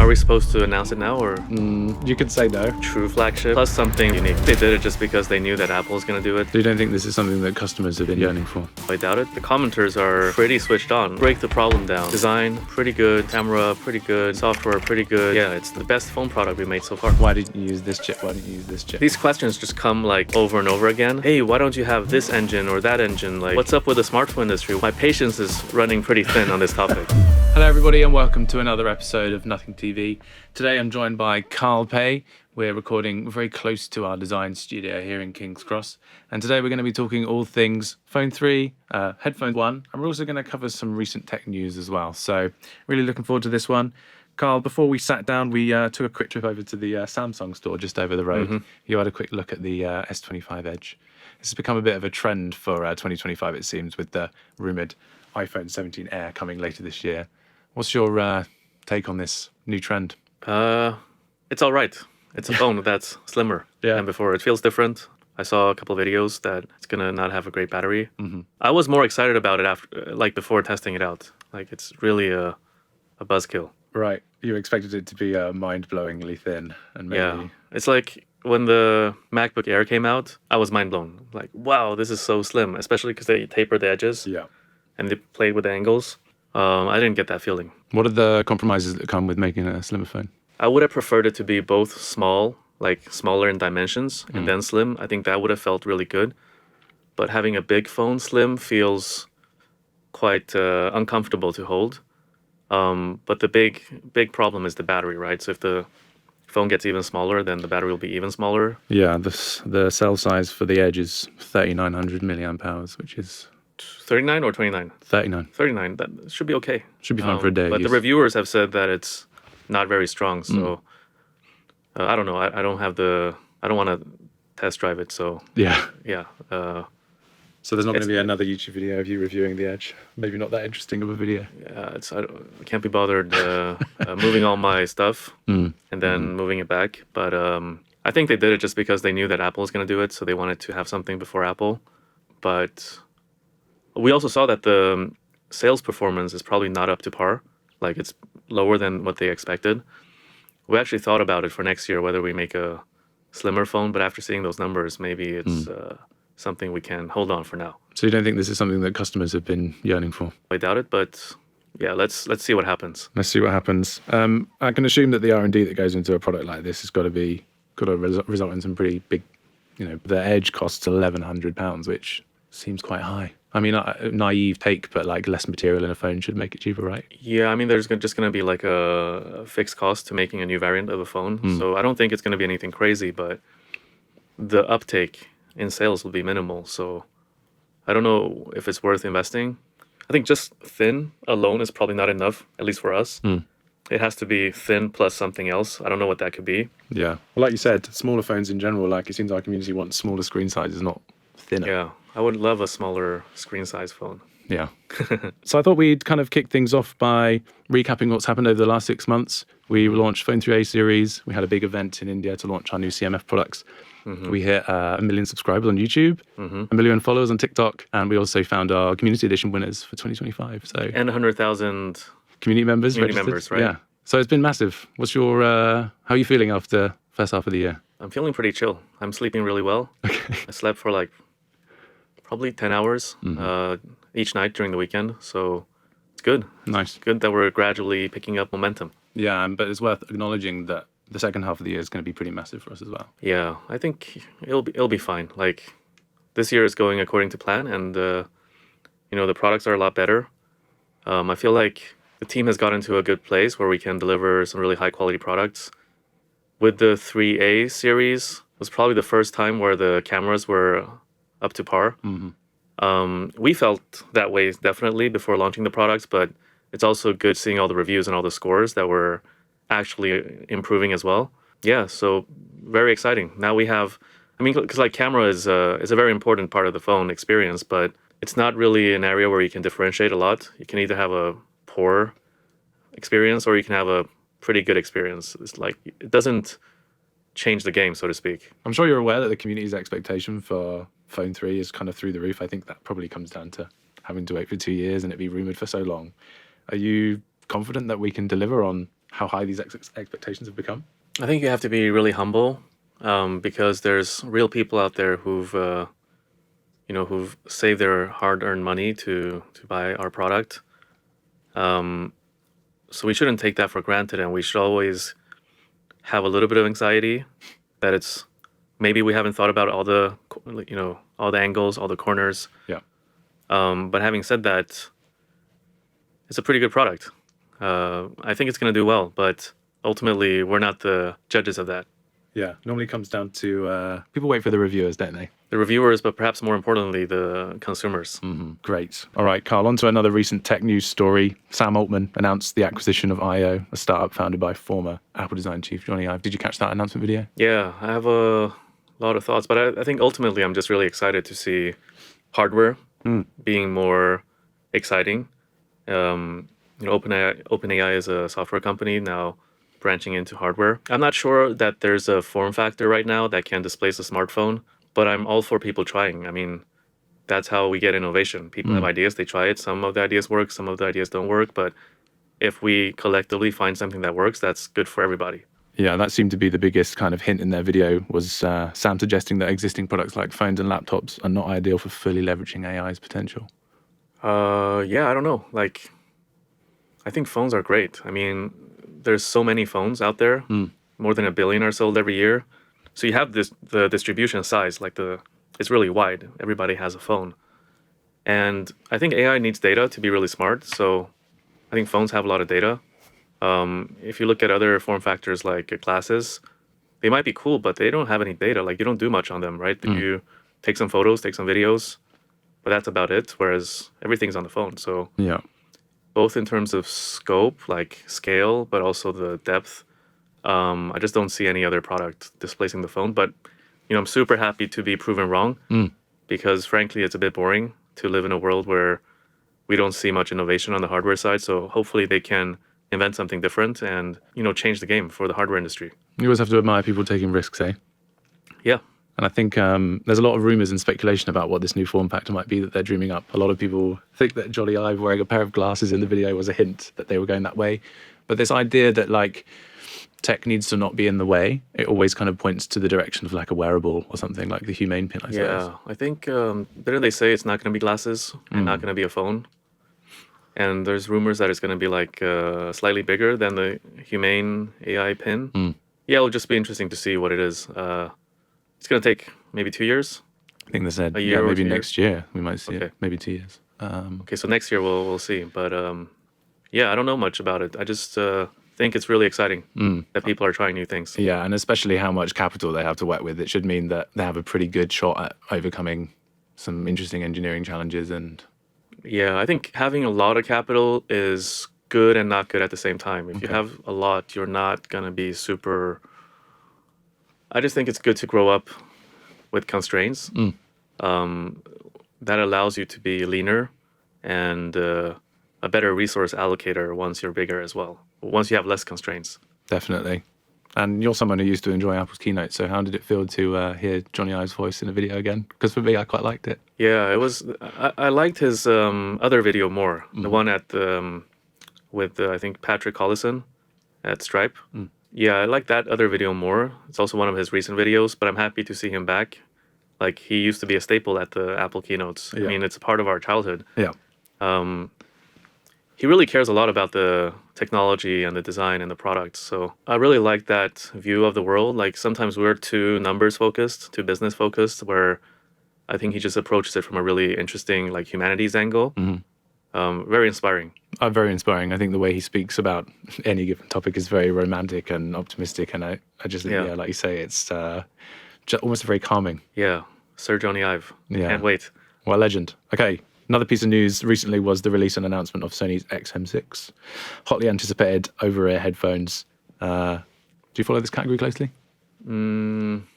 Are we supposed to announce it now, or You could say no. true flagship plus something unique? They did it just because they knew that Apple was going to do it. So you don't think this is something that customers have been yearning for? I doubt it. The commenters are pretty switched on. Break the problem down. Design, pretty good. Camera, pretty good. Software, pretty good. Yeah, it's the best phone product we made so far. Why didn't you use this chip? Why didn't you use this chip? These questions just come like over and over again. Hey, why don't you have this engine or that engine? Like, what's up with the smartphone industry? My patience is running pretty thin on this topic. Hello everybody and welcome to another episode of Nothing TV. Today I'm joined by Carl Pei. We're recording very close to our design studio here in King's Cross. And today we're going to be talking all things Phone 3, Headphone 1, and we're also going to cover some recent tech news as well. So really looking forward to this one. Carl, before we sat down, we took a quick trip over to the Samsung store just over the road. You had a quick look at the S25 Edge. This has become a bit of a trend for 2025, it seems, with the rumoured iPhone 17 Air coming later this year. What's your take on this new trend? It's all right. It's a phone that's slimmer than before. It feels different. I saw a couple of videos that it's gonna not have a great battery. I was more excited about it after, before testing it out. Like, it's really a buzzkill. Right. You expected it to be mind-blowingly thin, and maybe... Yeah. It's like when the MacBook Air came out, I was mind blown. Like, wow, this is so slim, especially because they tapered the edges. Yeah. And they played with the angles. I didn't get that feeling. What are the compromises that come with making a slimmer phone? I would have preferred it to be both small, like smaller in dimensions, and then slim. I think that would have felt really good. But having a big phone slim feels quite uncomfortable to hold. But the big problem is the battery, right? So if the phone gets even smaller, then the battery will be even smaller. Yeah, the cell size for the Edge is 3,900 milliamp hours, which is... 39 or 29? 39. 39. That should be okay. Should be fine for a day. But the reviewers have said that it's not very strong, so I don't know. I don't want to test drive it, so yeah. So there's not going to be another YouTube video of you reviewing the Edge. Maybe not that interesting of a video. Yeah, I can't be bothered moving all my stuff and then moving it back. But I think they did it just because they knew that Apple was going to do it, so they wanted to have something before Apple. But we also saw that the sales performance is probably not up to par. Like, it's lower than what they expected. We actually thought about it for next year, whether we make a slimmer phone, but after seeing those numbers, maybe it's something we can hold on for now. So you don't think this is something that customers have been yearning for? I doubt it, but yeah, let's see what happens. Let's see what happens. I can assume that the R&D that goes into a product like this has got to result in some pretty big, the Edge costs £1,100, which seems quite high. I mean, a naive take, but like less material in a phone should make it cheaper, right? Yeah, I mean, there's just going to be like a fixed cost to making a new variant of a phone. So I don't think it's going to be anything crazy, but the uptake in sales will be minimal. So I don't know if it's worth investing. I think just thin alone is probably not enough, at least for us. It has to be thin plus something else. I don't know what that could be. Yeah. Well, like you said, smaller phones in general, like it seems our community wants smaller screen sizes, not thinner. Yeah. I would love a smaller screen size phone. Yeah. So I thought we'd kind of kick things off by recapping what's happened over the last 6 months. We launched Phone 3A series. We had a big event in India to launch our new CMF products. We hit 1 million subscribers on YouTube, 1 million followers on TikTok, and we also found our community edition winners for 2025. So and 100,000 community members. Community members, right? Yeah. So it's been massive. What's your how are you feeling after first half of the year? I'm feeling pretty chill. I'm sleeping really well. Okay. I slept for probably 10 hours each night during the weekend. So it's good. Nice. It's good that we're gradually picking up momentum. Yeah, but it's worth acknowledging that the second half of the year is going to be pretty massive for us as well. Yeah, I think it'll be fine. Like, this year is going according to plan, and the products are a lot better. I feel like the team has gotten to a good place where we can deliver some really high quality products. With the 3A series, it was probably the first time where the cameras were up to par. We felt that way definitely before launching the products, but it's also good seeing all the reviews and all the scores that were actually improving as well. Yeah, so very exciting. Now we have, because camera is a very important part of the phone experience, but it's not really an area where you can differentiate a lot. You can either have a poor experience or you can have a pretty good experience. It's like, it doesn't change the game, so to speak. I'm sure you're aware that the community's expectation for Phone 3 is kind of through the roof. I think that probably comes down to having to wait for 2 years and it be rumoured for so long. Are you confident that we can deliver on how high these expectations have become? I think you have to be really humble, because there's real people out there who've saved their hard-earned money to buy our product. Um, so we shouldn't take that for granted, and we should always have a little bit of anxiety that it's maybe we haven't thought about all the angles, all the corners. Yeah. But having said that, it's a pretty good product. I think it's going to do well, but ultimately we're not the judges of that. Yeah. Normally comes down to people wait for the reviewers, don't they? The reviewers, but perhaps more importantly, the consumers. Great. All right, Carl, on to another recent tech news story. Sam Altman announced the acquisition of IO, a startup founded by former Apple design chief Johnny Ive. Did you catch that announcement video? Yeah, I have a lot of thoughts, but I think ultimately I'm just really excited to see hardware being more exciting. OpenAI is a software company now branching into hardware. I'm not sure that there's a form factor right now that can displace a smartphone, but I'm all for people trying. I mean, that's how we get innovation. People have ideas, they try it. Some of the ideas work, some of the ideas don't work. But if we collectively find something that works, that's good for everybody. Yeah, that seemed to be the biggest kind of hint in their video was Sam suggesting that existing products like phones and laptops are not ideal for fully leveraging AI's potential. Yeah, I don't know. Like, I think phones are great. I mean, there's so many phones out there. More than 1 billion are sold every year. So you have the distribution size, it's really wide. Everybody has a phone. And I think AI needs data to be really smart. So I think phones have a lot of data. If you look at other form factors like glasses, they might be cool, but they don't have any data. Like, you don't do much on them, right? You take some photos, take some videos, but that's about it. Whereas everything's on the phone. So Yeah. both in terms of scope, like scale, but also the depth, I just don't see any other product displacing the phone. But I'm super happy to be proven wrong, because frankly, it's a bit boring to live in a world where we don't see much innovation on the hardware side. So hopefully they can invent something different and change the game for the hardware industry. You always have to admire people taking risks, eh? Yeah. And I think there's a lot of rumors and speculation about what this new form factor might be that they're dreaming up. A lot of people think that Johnny Ive wearing a pair of glasses in the video was a hint that they were going that way. But this idea that tech needs to not be in the way, it always kind of points to the direction of a wearable or something like the humane pin, I suppose. Yeah, I think didn't they say it's not going to be glasses and not going to be a phone? And there's rumors that it's going to be slightly bigger than the humane AI pin. Yeah, it'll just be interesting to see what it is. It's going to take maybe 2 years. I think they said A year or maybe 2 next year we might see Okay. it. Maybe 2 years. Okay, so next year we'll see. But yeah, I don't know much about it. I just think it's really exciting that people are trying new things. Yeah, and especially how much capital they have to work with. It should mean that they have a pretty good shot at overcoming some interesting engineering challenges. And Yeah, I think having a lot of capital is good and not good at the same time. If you have a lot, you're not going to be super. I just think it's good to grow up with constraints. That allows you to be leaner and a better resource allocator once you're bigger as well, once you have less constraints. definitely. And you're someone who used to enjoy Apple's keynote, so how did it feel to hear Johnny Ive's voice in a video again? Because for me, I quite liked it. Yeah, it was. I liked his other video more. The one at with I think Patrick Collison at Stripe. Yeah, I like that other video more. It's also one of his recent videos, but I'm happy to see him back. Like, he used to be a staple at the Apple keynotes. I Yeah. mean, it's a part of our childhood. Yeah. He really cares a lot about the technology and the design and the products. So I really like that view of the world. Like, sometimes we're too numbers focused, too business focused, where I think he just approaches it from a really interesting, like, humanities angle. Very inspiring. Very inspiring. I think the way he speaks about any given topic is very romantic and optimistic. And I just think, Yeah. like you say, it's just almost very calming. Yeah, Sir Johnny Ive. Yeah. Can't wait. Well, legend. Okay, another piece of news recently was the release and announcement of Sony's XM6. Hotly anticipated over-ear headphones. Do you follow this category closely?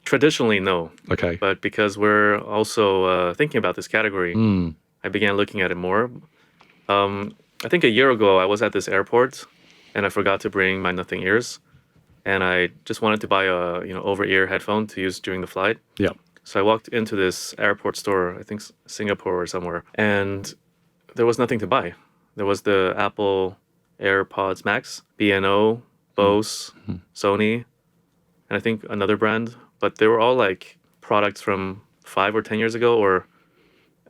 Traditionally, no. Okay. But because we're also thinking about this category, I began looking at it more. I think a year ago, I was at this airport, and I forgot to bring my Nothing ears, and I just wanted to buy a over-ear headphone to use during the flight. Yeah. So I walked into this airport store, I think Singapore or somewhere, and there was nothing to buy. There was the Apple AirPods Max, B&O, Bose, Sony, and I think another brand. But they were all like products from 5 or 10 years ago, or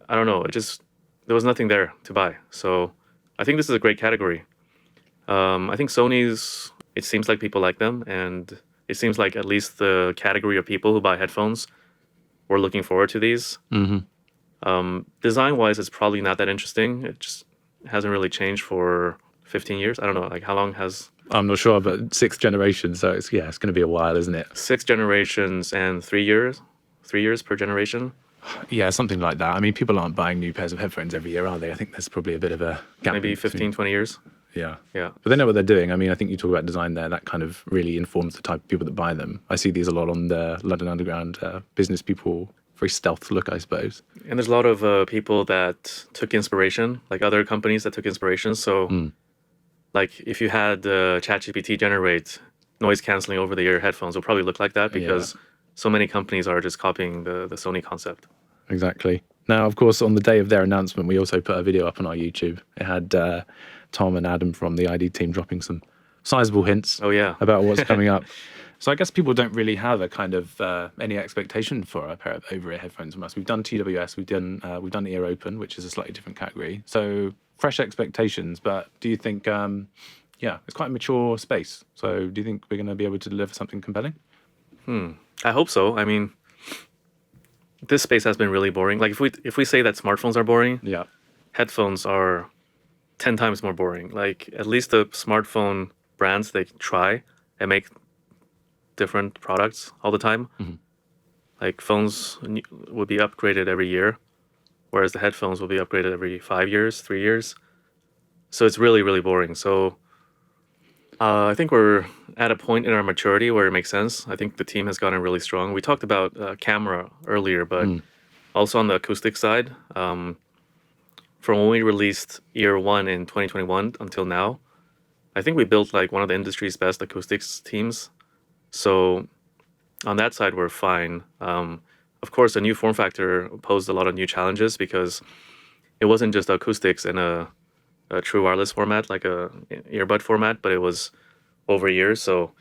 I don't know. There was nothing there to buy. So I think this is a great category. I think Sony's, it seems like people like them, and it seems like at least the category of people who buy headphones were looking forward to these. Design-wise, it's probably not that interesting. It just hasn't really changed for 15 years. I don't know, like how long has... I'm not sure, but 6th generation, so it's going to be a while, isn't it? 6 generations and 3 years? 3 years per generation? Yeah, something like that. I mean, people aren't buying new pairs of headphones every year, are they? I think there's probably a bit of a gap. Maybe 15, 20 years? Yeah. Yeah. But they know what they're doing. I mean, I think you talk about design there. That kind of really informs the type of people that buy them. I see these a lot on the London Underground, business people, very stealth look, I suppose. And there's a lot of people that took inspiration, like other companies that took inspiration. So, like if you had ChatGPT generate noise canceling over the ear headphones, it'll probably look like that because so many companies are just copying the Sony concept. Exactly. Now, of course, on the day of their announcement, we also put a video up on our YouTube. It had Tom and Adam from the ID team dropping some sizable hints about what's coming up. So I guess people don't really have a kind of any expectation for a pair of over-ear headphones from us. We've done TWS, we've done Ear Open, which is a slightly different category. So fresh expectations, but do you think, it's quite a mature space. So do you think we're going to be able to deliver something compelling? I hope so. I mean, this space has been really boring. Like if we say that smartphones are boring, headphones are 10 times more boring. Like at least the smartphone brands, they try and make different products all the time. Like phones would be upgraded every year, whereas the headphones will be upgraded every 5 years, 3 years. So it's really, really boring. So I think we're at a point in our maturity where it makes sense. I think the team has gotten really strong. We talked about camera earlier, but also on the acoustic side, from when we released Ear 1 in 2021 until now, I think we built like one of the industry's best acoustics teams. So on that side, we're fine. Of course, a new form factor posed a lot of new challenges because it wasn't just acoustics in a true wireless format, like a earbud format, but it was over ears, so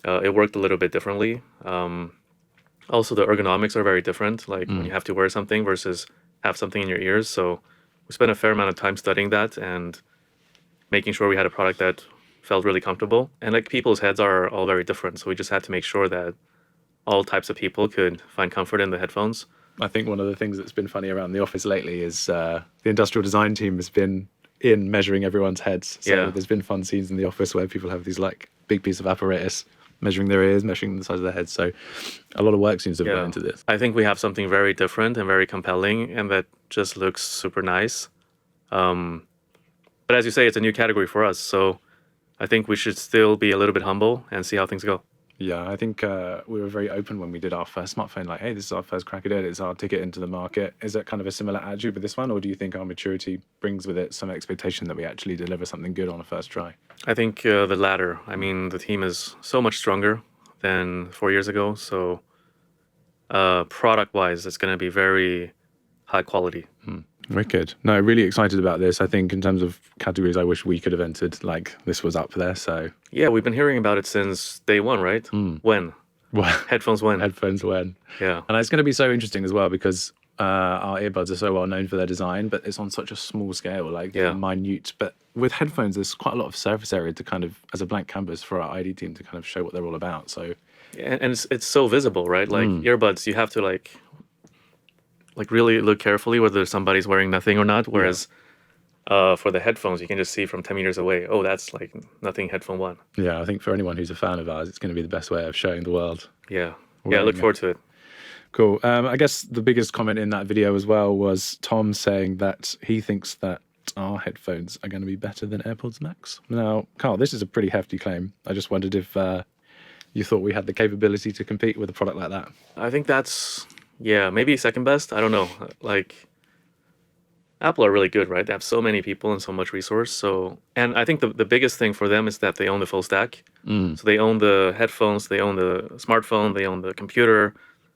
it worked a little bit differently. Also, the ergonomics are very different, like when you have to wear something versus have something in your ears. So we spent a fair amount of time studying that and making sure we had a product that felt really comfortable. And like people's heads are all very different, so we just had to make sure that all types of people could find comfort in the headphones. I think one of the things that's been funny around the office lately is the industrial design team has been in measuring everyone's heads. So there's been fun scenes in the office where people have these like big piece of apparatus measuring their ears, measuring the size of their heads. So a lot of work seems to have gone into this. I think we have something very different and very compelling, and that just looks super nice. But as you say, it's a new category for us. So I think we should still be a little bit humble and see how things go. Yeah, I think we were very open when we did our first smartphone, like, hey, this is our first crack at it. It's our ticket into the market. Is that kind of a similar attitude with this one? Or do you think our maturity brings with it some expectation that we actually deliver something good on a first try? I think the latter. I mean, the team is so much stronger than 4 years ago. So product-wise, it's going to be very high quality. Wicked. No, really excited about this. I think in terms of categories I wish we could have entered, like this was up there. So yeah, we've been hearing about it since day one, right? When? Headphones when? Headphones when. Yeah. And it's going to be so interesting as well because our earbuds are so well known for their design, but it's on such a small scale, like minute. But with headphones, there's quite a lot of surface area to kind of, as a blank canvas for our ID team to kind of show what they're all about. So, and it's so visible, right? Like earbuds, you have to like really look carefully whether somebody's wearing nothing or not. Whereas for the headphones, you can just see from 10 meters away, oh, that's like Nothing Headphone 1. Yeah, I think for anyone who's a fan of ours, it's going to be the best way of showing the world. Yeah. I look forward to it. Cool. I guess the biggest comment in that video as well was Tom saying that he thinks that our headphones are going to be better than AirPods Max. Now, Carl, this is a pretty hefty claim. I just wondered if you thought we had the capability to compete with a product like that. I think that's... yeah, maybe second best. I don't know. Like, Apple are really good, right? They have so many people and so much resource. So, and I think the biggest thing for them is that they own the full stack. So they own the headphones, they own the smartphone, they own the computer,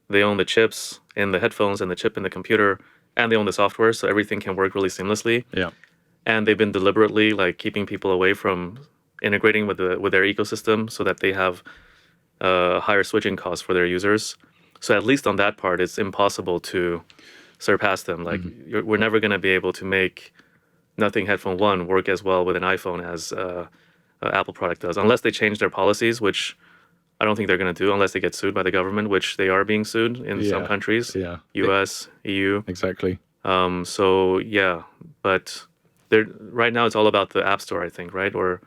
they own the chips in the headphones and the chip in the computer, and they own the software. So everything can work really seamlessly. Yeah. And they've been deliberately like keeping people away from integrating with their ecosystem so that they have higher switching costs for their users. So at least on that part, it's impossible to surpass them. Like we're never going to be able to make Nothing Headphone 1 work as well with an iPhone as Apple product does, unless they change their policies, which I don't think they're going to do unless they get sued by the government, which they are being sued in some countries, Yeah. US, EU. Exactly. So yeah, but right now it's all about the App Store, I think, right? Or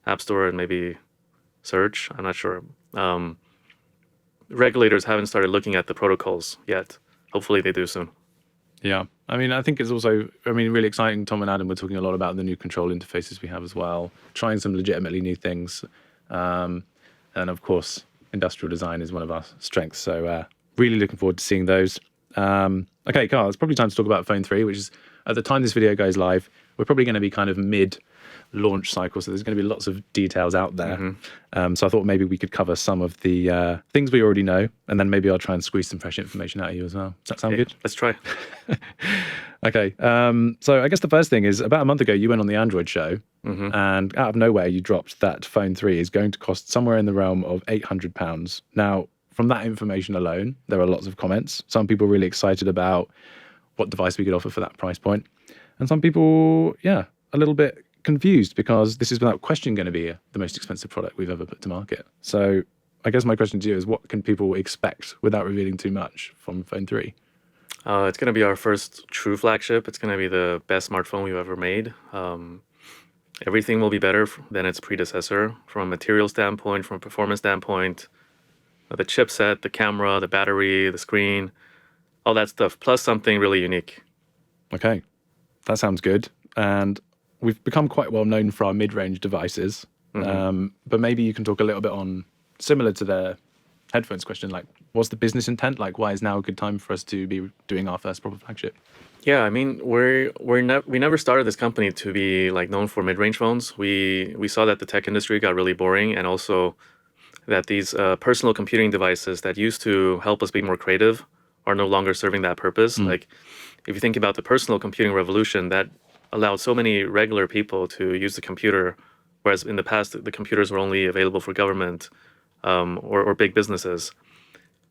App Store and maybe search. I'm not sure. Regulators haven't started looking at the protocols yet. Hopefully they do soon. Yeah. I mean, I think it's also, really exciting. Tom and Adam were talking a lot about the new control interfaces we have as well, trying some legitimately new things. And of course, industrial design is one of our strengths. So really looking forward to seeing those. Okay, Carl, it's probably time to talk about Phone 3, which is, at the time this video goes live, we're probably going to be kind of mid-launch cycle, so there's going to be lots of details out there. So I thought maybe we could cover some of the things we already know, and then maybe I'll try and squeeze some fresh information out of you as well. Does that sound good? Let's try. Okay, so I guess the first thing is, about a month ago, you went on the Android show, and out of nowhere, you dropped that Phone 3 is going to cost somewhere in the realm of £800. Now, from that information alone, there are lots of comments. Some people really excited about what device we could offer for that price point. And some people, a little bit confused, because this is without question going to be the most expensive product we've ever put to market. So I guess my question to you is, what can people expect without revealing too much from Phone 3? It's going to be our first true flagship. It's going to be the best smartphone we've ever made. Everything will be better than its predecessor from a material standpoint, from a performance standpoint, the chipset, the camera, the battery, the screen, all that stuff, plus something really unique. Okay, that sounds good. And we've become quite well known for our mid-range devices, but maybe you can talk a little bit on, similar to the headphones question, like, what's the business intent? Like, why is now a good time for us to be doing our first proper flagship? Yeah, I mean, we never started this company to be like known for mid-range phones. We saw that the tech industry got really boring, and also that these personal computing devices that used to help us be more creative are no longer serving that purpose. Like, if you think about the personal computing revolution, that allowed so many regular people to use the computer, whereas in the past, the computers were only available for government or big businesses.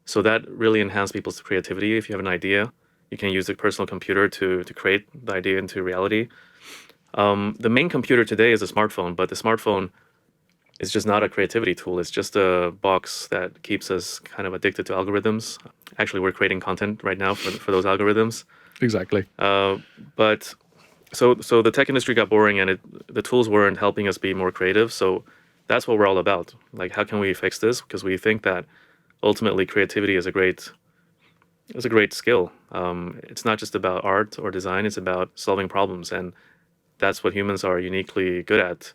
So that really enhanced people's creativity. If you have an idea, you can use the personal computer to create the idea into reality. The main computer today is a smartphone, but the smartphone is just not a creativity tool. It's just a box that keeps us kind of addicted to algorithms. Actually, we're creating content right now for those algorithms. Exactly. But so the tech industry got boring, and the tools weren't helping us be more creative. So that's what we're all about. Like, how can we fix this? Because we think that ultimately creativity is a great skill. It's not just about art or design. It's about solving problems, and that's what humans are uniquely good at.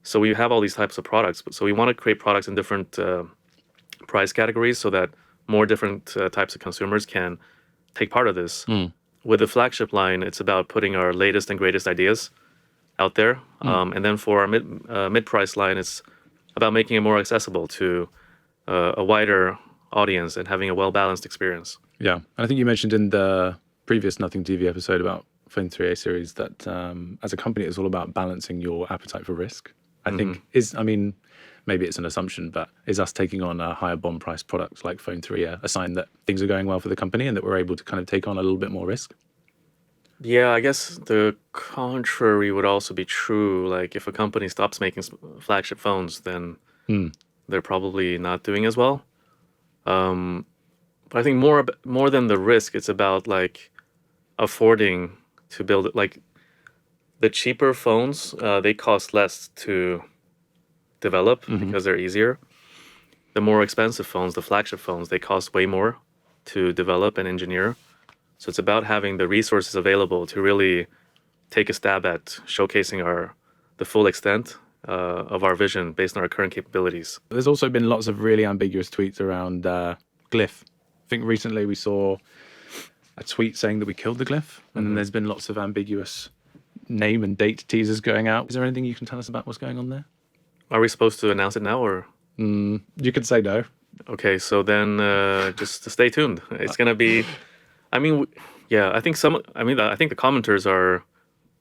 So we have all these types of products. So we want to create products in different price categories so that more different types of consumers can take part of this. With the flagship line, it's about putting our latest and greatest ideas out there. And then for our mid-price line, it's about making it more accessible to a wider audience and having a well-balanced experience. Yeah. And I think you mentioned in the previous Nothing TV episode about Phone 3A series that as a company, it's all about balancing your appetite for risk. I think maybe it's an assumption, but is us taking on a higher bond price product like Phone 3 a sign that things are going well for the company and that we're able to kind of take on a little bit more risk? Yeah, I guess the contrary would also be true. Like, if a company stops making flagship phones, then they're probably not doing as well. But I think more than the risk, it's about like affording to build it. Like, the cheaper phones, they cost less to develop because they're easier. The more expensive phones, the flagship phones, they cost way more to develop and engineer. So it's about having the resources available to really take a stab at showcasing the full extent of our vision based on our current capabilities. There's also been lots of really ambiguous tweets around Glyph. I think recently we saw a tweet saying that we killed the Glyph, and then there's been lots of ambiguous name and date teasers going out. Is there anything you can tell us about what's going on there? Are we supposed to announce it now, or? You could say no. Okay, so then just stay tuned. It's gonna be. I think the commenters are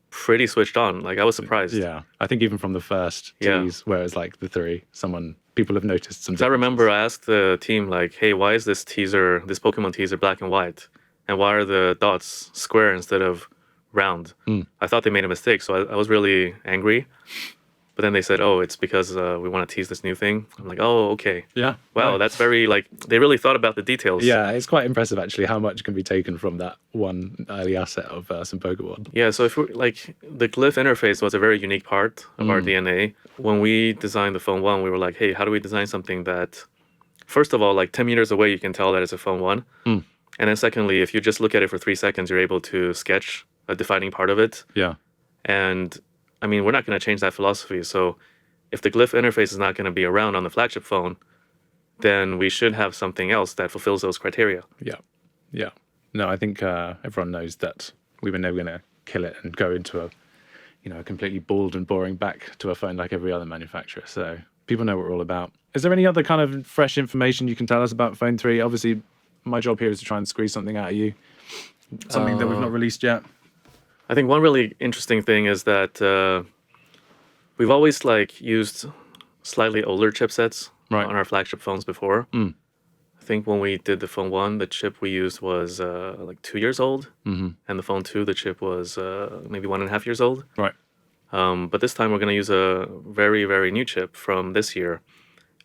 pretty switched on. Like I was surprised. Yeah, I think even from the first Yeah. tease, where it's like the 3, people have noticed some So I differences. remember I asked the team like, "Hey, why is this Pokemon teaser, black and white, and why are the dots square instead of round?" I thought they made a mistake, so I was really angry. But then they said, "Oh, it's because we want to tease this new thing." I'm like, "Oh, okay." Yeah. Wow, No. that's very like they really thought about the details. Yeah, it's quite impressive actually how much can be taken from that one early asset of some Pokemon. Yeah, so if we like the glyph interface was a very unique part of our DNA. When we designed the Phone 1, we were like, "Hey, how do we design something that first of all, like 10 meters away you can tell that it's a Phone 1. And then secondly, if you just look at it for 3 seconds, you're able to sketch a defining part of it." Yeah. And I mean, we're not going to change that philosophy. So if the glyph interface is not going to be around on the flagship phone, then we should have something else that fulfills those criteria. Yeah. Yeah. No, I think everyone knows that we were never going to kill it and go into a completely bald and boring back to a phone like every other manufacturer. So people know what we're all about. Is there any other kind of fresh information you can tell us about Phone 3? Obviously, my job here is to try and squeeze something out of you. Something that we've not released yet. I think one really interesting thing is that we've always like used slightly older chipsets Right. on our flagship phones before. I think when we did the Phone 1, the chip we used was like 2 years old. And the Phone 2, the chip was maybe 1.5 years old. Right. But this time we're going to use a very, very new chip from this year,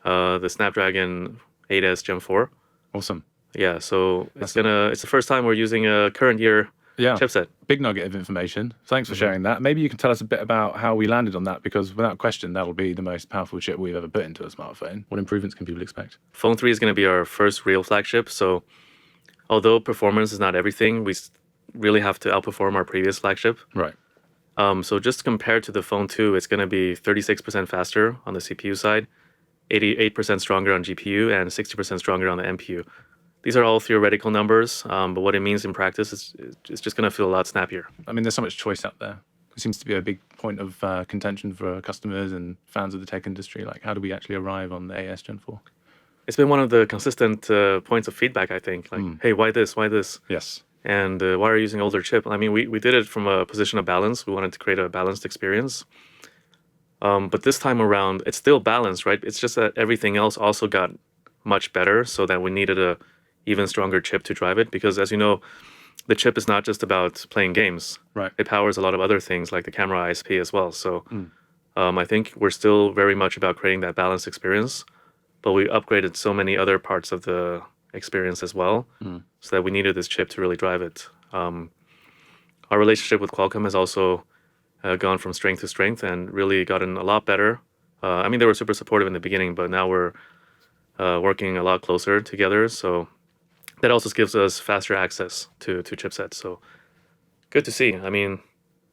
the Snapdragon 8S Gen 4. Awesome. Yeah, so it's the first time we're using a current year Yeah. chipset. Big nugget of information. Thanks for sharing that. Maybe you can tell us a bit about how we landed on that, because without question, that'll be the most powerful chip we've ever put into a smartphone. What improvements can people expect? Phone 3 is going to be our first real flagship. So although performance is not everything, we really have to outperform our previous flagship. Right. So just compared to the Phone 2, it's going to be 36% faster on the CPU side, 88% stronger on GPU, and 60% stronger on the NPU. These are all theoretical numbers, but what it means in practice is it's just going to feel a lot snappier. I mean, there's so much choice out there. It seems to be a big point of contention for customers and fans of the tech industry. Like, how do we actually arrive on the AS Gen 4? It's been one of the consistent points of feedback, I think. Like, hey, why this? Why this? Yes. And why are you using older chip? I mean, we did it from a position of balance. We wanted to create a balanced experience. But this time around, it's still balanced, right? It's just that everything else also got much better, so that we needed a even stronger chip to drive it. Because as you know, the chip is not just about playing games. Right. It powers a lot of other things like the camera ISP as well. So I think we're still very much about creating that balanced experience, but we upgraded so many other parts of the experience as well, so that we needed this chip to really drive it. Our relationship with Qualcomm has also gone from strength to strength and really gotten a lot better. I mean, they were super supportive in the beginning, but now we're working a lot closer together. So that also gives us faster access to chipsets. So good to see. I mean,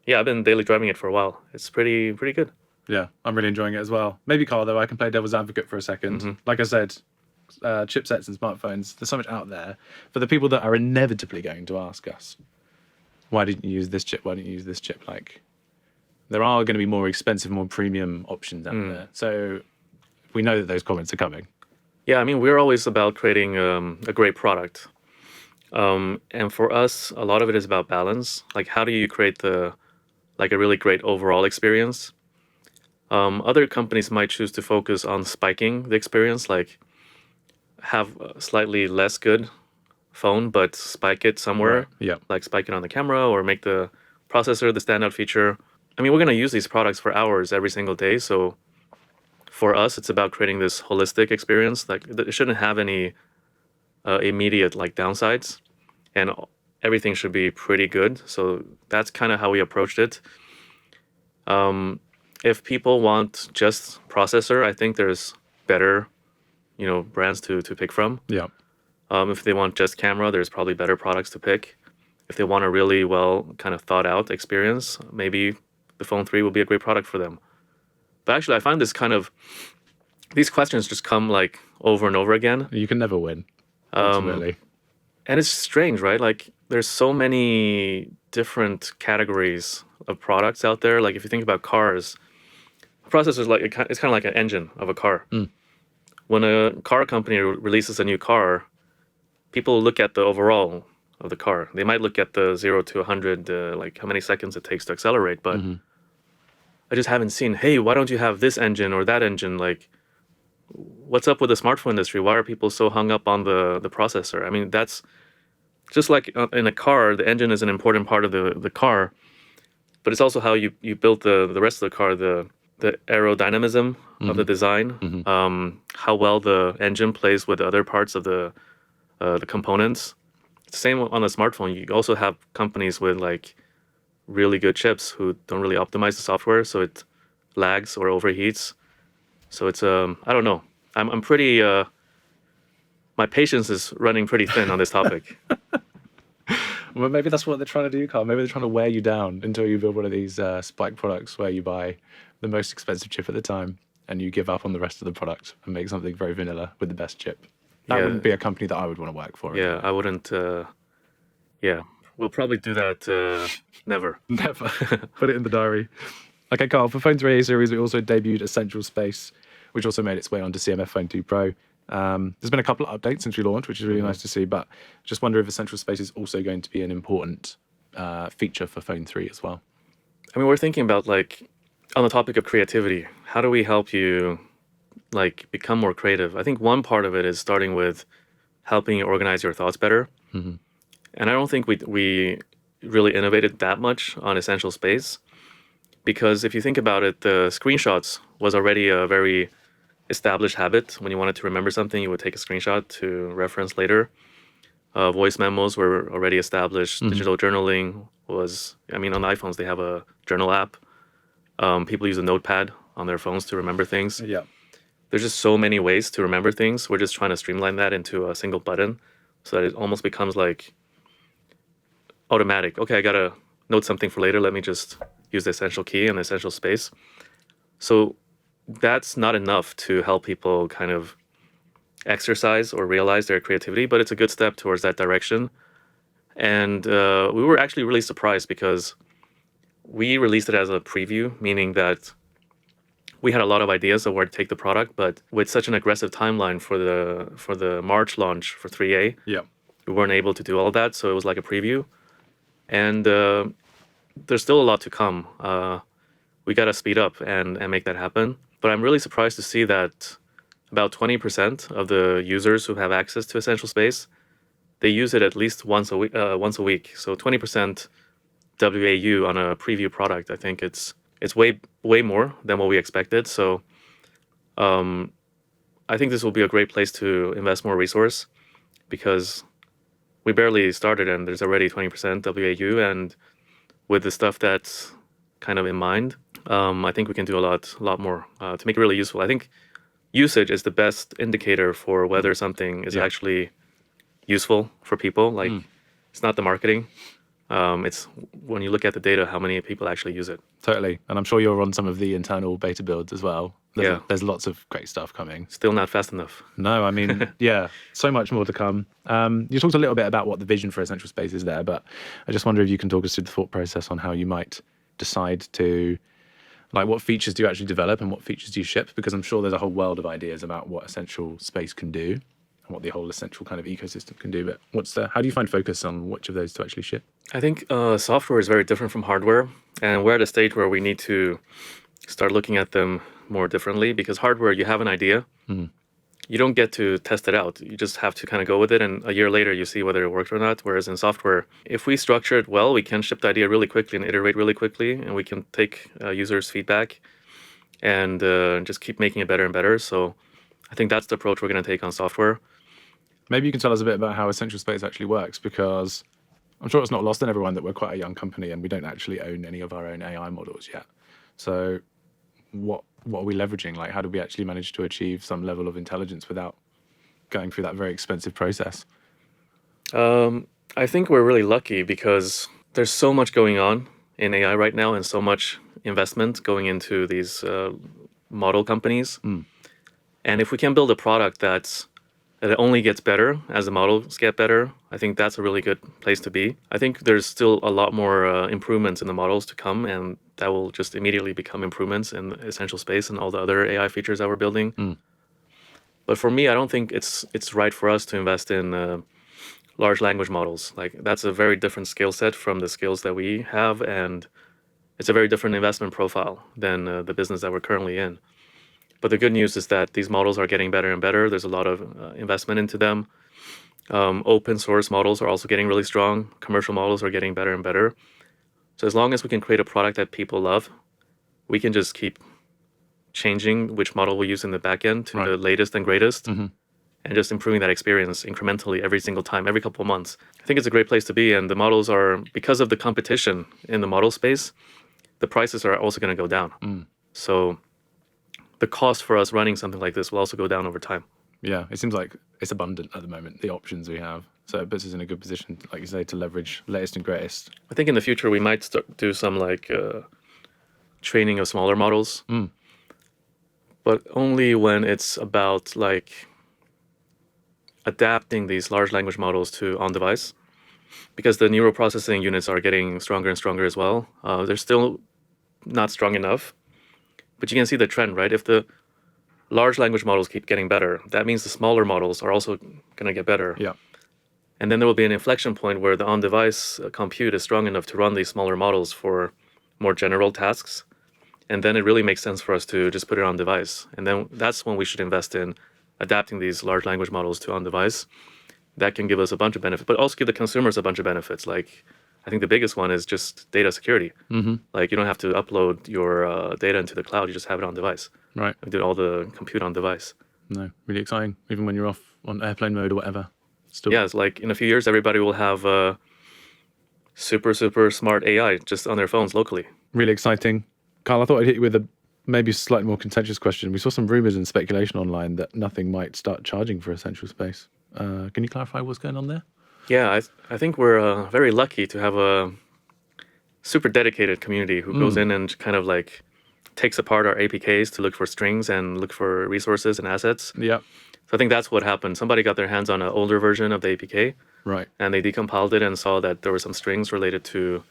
yeah, I've been daily driving it for a while. It's pretty good. Yeah, I'm really enjoying it as well. Maybe, Carl, though, I can play devil's advocate for a second. Like I said, chipsets and smartphones, there's so much out there. For the people that are inevitably going to ask us, why didn't you use this chip? Why didn't you use this chip? Like, there are going to be more expensive, more premium options out there. So we know that those comments are coming. Yeah, I mean, we're always about creating a great product. And for us, a lot of it is about balance. Like, how do you create a really great overall experience? Other companies might choose to focus on spiking the experience, like have a slightly less good phone, but spike it somewhere. Right. Yeah. Like spike it on the camera or make the processor the standout feature. I mean, we're going to use these products for hours every single day. So for us, it's about creating this holistic experience. Like, it shouldn't have any immediate like downsides, and everything should be pretty good. So that's kind of how we approached it. If people want just processor, I think there's better, brands to pick from. Yeah. If they want just camera, there's probably better products to pick. If they want a really well kind of thought out experience, maybe the Phone 3 will be a great product for them. But actually, I find these questions just come like over and over again. You can never win, ultimately. And it's strange, right? Like, there's so many different categories of products out there. Like, if you think about cars, a processor is like, it's kind of like an engine of a car. When a car company releases a new car, people look at the overall of the car. They might look at the 0 to 100, like how many seconds it takes to accelerate, but I just haven't seen, hey, why don't you have this engine or that engine? Like, what's up with the smartphone industry? Why are people so hung up on the processor? I mean, that's just like in a car, the engine is an important part of the car, but it's also how you build the rest of the car, the aerodynamism of the design, how well the engine plays with other parts of the components. Same on the smartphone. You also have companies with like really good chips who don't really optimize the software, so it lags or overheats. So it's I don't know. I'm pretty my patience is running pretty thin on this topic. Well, maybe that's what they're trying to do, Carl. Maybe they're trying to wear you down until you build one of these spike products where you buy the most expensive chip at the time and you give up on the rest of the product and make something very vanilla with the best chip. That Yeah. wouldn't be a company that I would want to work for. Yeah, I wouldn't. Yeah, we'll probably do that. Never. Never. Put it in the diary. Okay, Carl, for Phone 3A series, we also debuted Essential Space, which also made its way onto CMF Phone 2 Pro. There's been a couple of updates since we launched, which is really nice to see, but just wonder if Essential Space is also going to be an important feature for Phone 3 as well. I mean, we're thinking about like on the topic of creativity. How do we help you like become more creative? I think one part of it is starting with helping you organize your thoughts better. And I don't think we really innovated that much on Essential Space, because if you think about it, the screenshots was already a very established habit. When you wanted to remember something, you would take a screenshot to reference later. Voice memos were already established. Digital journaling was, I mean, on the iPhones, they have a journal app. People use a notepad on their phones to remember things. Yeah. There's just so many ways to remember things. We're just trying to streamline that into a single button so that it almost becomes like automatic. Okay, I gotta note something for later. Let me just use the essential key and the essential space. So that's not enough to help people kind of exercise or realize their creativity, but it's a good step towards that direction. And we were actually really surprised because we released it as a preview, meaning that we had a lot of ideas of where to take the product, but with such an aggressive timeline for the March launch for 3A, Yeah. we weren't able to do all that. So it was like a preview. And there's still a lot to come. We got to speed up and make that happen. But I'm really surprised to see that about 20% of the users who have access to Essential Space, they use it at least once a week. So 20% WAU on a preview product. I think it's way more than what we expected. So I think this will be a great place to invest more resource, because we barely started and there's already 20% WAU, and with the stuff that's kind of in mind, I think we can do a lot more to make it really useful. I think usage is the best indicator for whether something is actually useful for people. Like it's not the marketing. It's when you look at the data, how many people actually use it. Totally. And I'm sure you're on some of the internal beta builds as well. There's lots of great stuff coming. Still not fast enough. No, I mean, yeah, so much more to come. You talked a little bit about what the vision for Essential Space is there, but I just wonder if you can talk us through the thought process on how you might decide to, like, what features do you actually develop and what features do you ship? Because I'm sure there's a whole world of ideas about what Essential Space can do and what the whole Essential kind of ecosystem can do. But how do you find focus on which of those to actually ship? I think software is very different from hardware, and we're at a stage where we need to start looking at them more differently, because hardware, you have an idea. You don't get to test it out. You just have to kind of go with it, and a year later you see whether it worked or not. Whereas in software, if we structure it well, we can ship the idea really quickly and iterate really quickly, and we can take users' feedback and just keep making it better and better. So I think that's the approach we're going to take on software. Maybe you can tell us a bit about how Essential Space actually works, because I'm sure it's not lost on everyone that we're quite a young company and we don't actually own any of our own AI models yet. So what are we leveraging? Like, how do we actually manage to achieve some level of intelligence without going through that very expensive process? I think we're really lucky because there's so much going on in AI right now and so much investment going into these model companies. And if we can build a product that only gets better as the models get better, I think that's a really good place to be. I think there's still a lot more improvements in the models to come, and that will just immediately become improvements in Essential Space and all the other AI features that we're building. But for me, I don't think it's right for us to invest in large language models. Like that's a very different skill set from the skills that we have, and it's a very different investment profile than the business that we're currently in. But the good news is that these models are getting better and better. There's a lot of investment into them. Open source models are also getting really strong. Commercial models are getting better and better. So as long as we can create a product that people love, we can just keep changing which model we use in the back end to the latest and greatest, and just improving that experience incrementally every single time, every couple of months. I think it's a great place to be. And the models are, because of the competition in the model space, the prices are also going to go down. So the cost for us running something like this will also go down over time. Yeah, it seems like it's abundant at the moment, the options we have. So it puts us in a good position, like you say, to leverage latest and greatest. I think in the future we might do some like training of smaller models, but only when it's about like adapting these large language models to on-device, because the neural processing units are getting stronger and stronger as well. They're still not strong enough, but you can see the trend, right? If the large language models keep getting better, that means the smaller models are also going to get better. Yeah. And then there will be an inflection point where the on-device compute is strong enough to run these smaller models for more general tasks. And then it really makes sense for us to just put it on device. And then that's when we should invest in adapting these large language models to on-device. That can give us a bunch of benefits, but also give the consumers a bunch of benefits. Like, I think the biggest one is just data security. Like, you don't have to upload your data into the cloud. You just have it on device. Right. You do all the compute on device. No, really exciting. Even when you're off on airplane mode or whatever. Still. Yeah, it's like in a few years, everybody will have super, super smart AI just on their phones locally. Really exciting. Carl, I thought I'd hit you with a maybe slightly more contentious question. We saw some rumors and speculation online that Nothing might start charging for essential space. Can you clarify what's going on there? Yeah, I think we're very lucky to have a super dedicated community who goes in and kind of like takes apart our APKs to look for strings and look for resources and assets. Yeah. So I think that's what happened. Somebody got their hands on an older version of the APK, Right. and they decompiled it and saw that there were some strings related to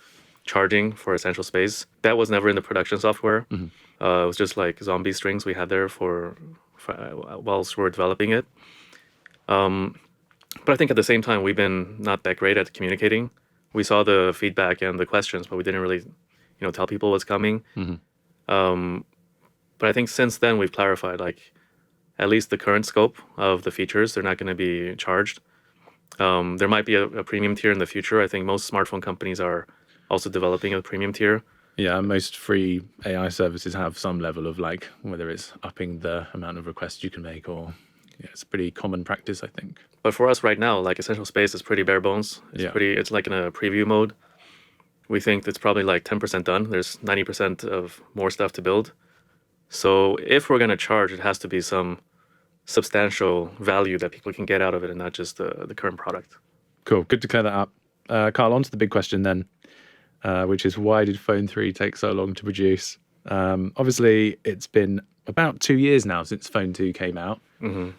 charging for essential space. That was never in the production software. It was just like zombie strings we had there for whilst we were developing it. But I think at the same time, we've been not that great at communicating. We saw the feedback and the questions, but we didn't really, tell people what's coming. But I think since then we've clarified, like, at least the current scope of the features, they're not going to be charged. There might be a premium tier in the future. I think most smartphone companies are also developing a premium tier. Yeah, most free AI services have some level of like, whether it's upping the amount of requests you can make or, it's pretty common practice, I think. But for us right now, like Essential Space is pretty bare bones. It's like in a preview mode. We think it's probably like 10% done. There's 90% of more stuff to build. So if we're going to charge, it has to be some substantial value that people can get out of it and not just the current product. Cool. Good to clear that up. Carl, on to the big question then, which is why did Phone 3 take so long to produce? Obviously, it's been about 2 years now since Phone 2 came out.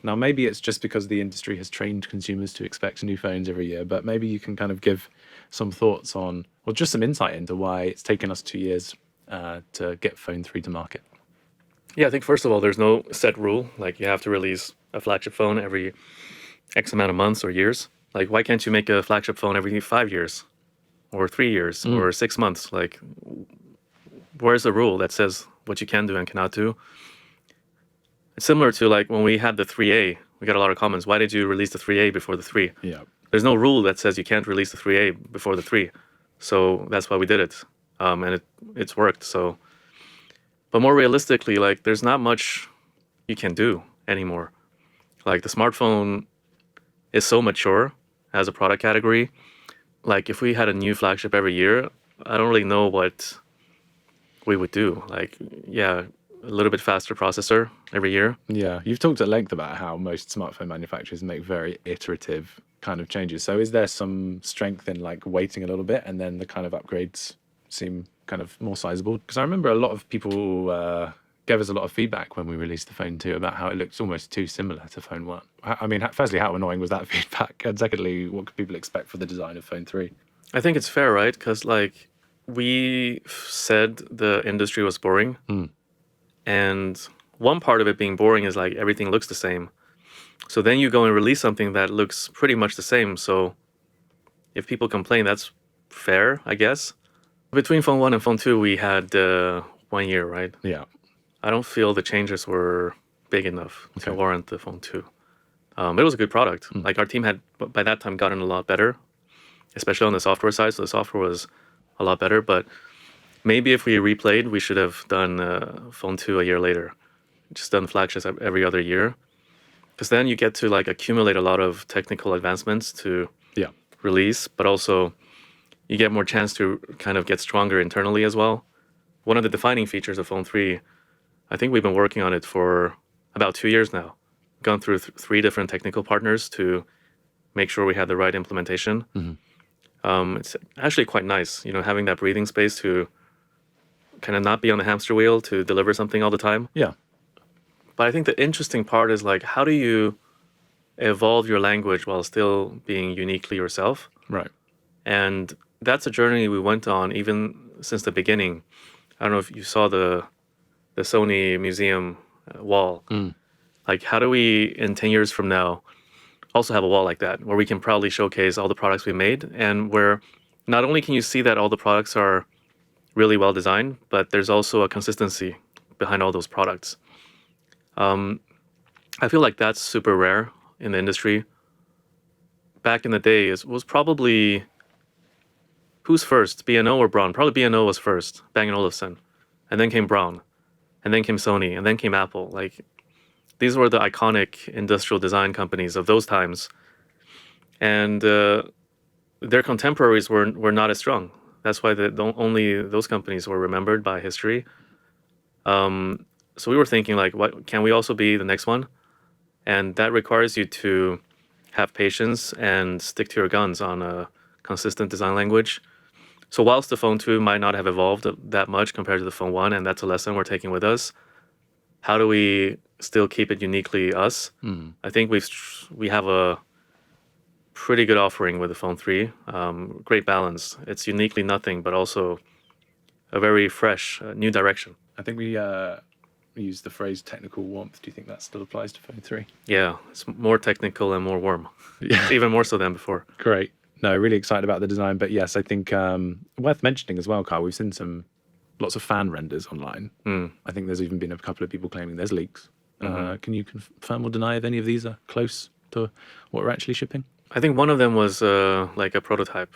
Now, maybe it's just because the industry has trained consumers to expect new phones every year, but maybe you can kind of give some thoughts on, or just some insight into why it's taken us 2 years to get Phone 3 to market. Yeah, I think first of all, there's no set rule. Like you have to release a flagship phone every X amount of months or years. Like why can't you make a flagship phone every 5 years or 3 years or 6 months? Like where's the rule that says what you can do and cannot do? It's similar to like when we had the 3A, we got a lot of comments. Why did you release the 3A before the 3? Yeah. There's no rule that says you can't release the 3A before the 3. So that's why we did it. And it's worked. So, but more realistically, like there's not much you can do anymore. Like the smartphone is so mature as a product category. Like if we had a new flagship every year, I don't really know what we would do. Like, yeah, a little bit faster processor every year. Yeah, you've talked at length about how most smartphone manufacturers make very iterative kind of changes. So is there some strength in like waiting a little bit and then the kind of upgrades seem kind of more sizable? Because I remember a lot of people gave us a lot of feedback when we released the Phone 2 about how it looks almost too similar to Phone 1. I mean, firstly, how annoying was that feedback? And secondly, what could people expect for the design of Phone 3? I think it's fair, right? Because like we said the industry was boring. And one part of it being boring is like everything looks the same. So then you go and release something that looks pretty much the same. So if people complain, that's fair, I guess. Between phone 1 and phone 2, we had 1 year, right? Yeah. I don't feel the changes were big enough to Okay. warrant the phone 2. It was a good product. Like our team had by that time gotten a lot better, especially on the software side. So the software was a lot better. But maybe if we replayed, we should have done phone 2 a year later, just done flagships every other year, because then you get to like accumulate a lot of technical advancements to Yeah. release, but also you get more chance to kind of get stronger internally as well. One of the defining features of phone 3, I think we've been working on it for about 2 years now. Gone through 3 different technical partners to make sure we had the right implementation. It's actually quite nice, having that breathing space to kind of not be on the hamster wheel to deliver something all the time. Yeah. But I think the interesting part is like, how do you evolve your language while still being uniquely yourself? Right. And that's a journey we went on even since the beginning. I don't know if you saw the Sony museum wall. Like, how do we, in 10 years from now, also have a wall like that where we can proudly showcase all the products we made, and where not only can you see that all the products are really well designed, but there's also a consistency behind all those products. I feel like that's super rare in the industry. Back in the day, it was probably who's first, B&O or Braun? Probably B&O was first, Bang & Olufsen, and then came Braun, and then came Sony, and then came Apple. Like, these were the iconic industrial design companies of those times, and their contemporaries were not as strong. That's why only those companies were remembered by history. So we were thinking, like, what can we also be the next one? And that requires you to have patience and stick to your guns on a consistent design language. So whilst the phone 2 might not have evolved that much compared to the phone 1, and that's a lesson we're taking with us, how do we still keep it uniquely us? I think we have a pretty good offering with the phone 3. Great balance. It's uniquely Nothing, but also a very fresh, new direction. I think we used the phrase technical warmth. Do you think that still applies to phone 3? Yeah, it's more technical and more warm. Yeah. Even more so than before. Great. No, really excited about the design. But yes, I think worth mentioning as well, Carl, we've seen lots of fan renders online. I think there's even been a couple of people claiming there's leaks. Can you confirm or deny if any of these are close to what we're actually shipping? I think one of them was like a prototype.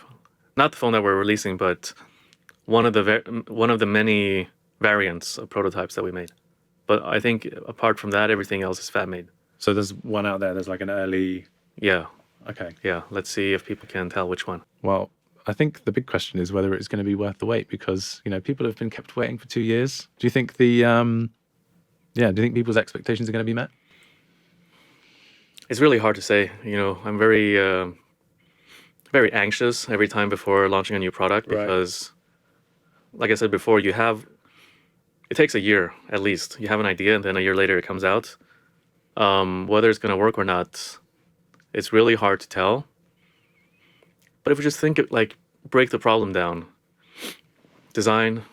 Not the phone that we're releasing, but one of the many variants of prototypes that we made. But I think apart from that, everything else is fan made. So there's one out there. There's like an early. Yeah. Okay. Yeah. Let's see if people can tell which one. Well, I think the big question is whether it's going to be worth the wait, because people have been kept waiting for 2 years. Do you think do you think people's expectations are going to be met? It's really hard to say. I'm very very anxious every time before launching a new product, because, like I said before, it takes a year at least. You have an idea, and then a year later it comes out. Whether it's going to work or not, it's really hard to tell. But if we just break the problem down: design,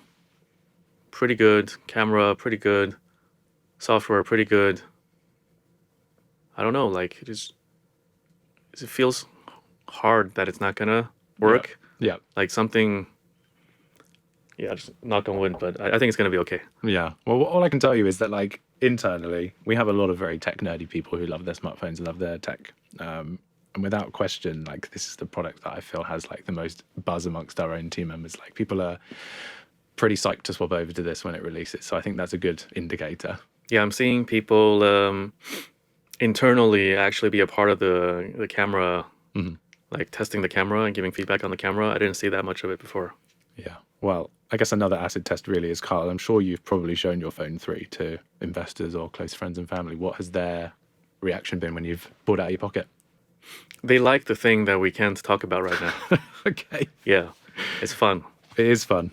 pretty good; camera, pretty good; software, pretty good. I don't know, it feels hard that it's not gonna work. Yeah. Like something. Yeah, just knock on wood, but I think it's gonna be okay. Yeah. Well, all I can tell you is that, like, internally, we have a lot of very tech nerdy people who love their smartphones and love their tech. And without question, like, this is the product that I feel has like the most buzz amongst our own team members. Like, people are pretty psyched to swap over to this when it releases. So I think that's a good indicator. Yeah, I'm seeing people internally actually be a part of the camera, like testing the camera and giving feedback on the camera. I didn't see that much of it before. Yeah. Well, I guess another acid test really is, Carl, I'm sure you've probably shown your phone 3 to investors or close friends and family. What has their reaction been when you've pulled it out of your pocket? They like the thing that we can't talk about right now. Okay. Yeah, it's fun. It is fun.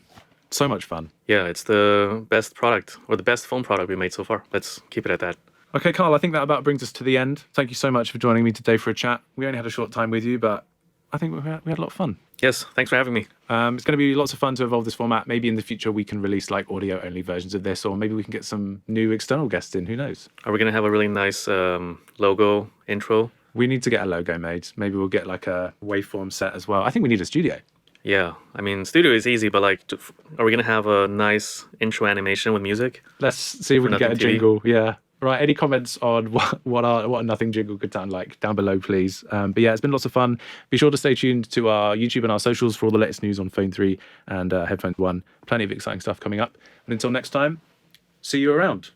So much fun. Yeah, it's the best product, or the best phone product we made so far. Let's keep it at that. Okay, Carl, I think that about brings us to the end. Thank you so much for joining me today for a chat. We only had a short time with you, but I think we had a lot of fun. Yes, thanks for having me. It's going to be lots of fun to evolve this format. Maybe in the future we can release like audio-only versions of this, or maybe we can get some new external guests in. Who knows? Are we going to have a really nice logo intro? We need to get a logo made. Maybe we'll get like a waveform set as well. I think we need a studio. Yeah, I mean, studio is easy, but like, are we gonna have a nice intro animation with music? Let's see if we can get a Nothing TV? jingle. Yeah. Right. Any comments on what a Nothing jingle could sound like down below, please? But yeah, it's been lots of fun. Be sure to stay tuned to our YouTube and our socials for all the latest news on Phone 3 and Headphones 1. Plenty of exciting stuff coming up. And until next time, see you around.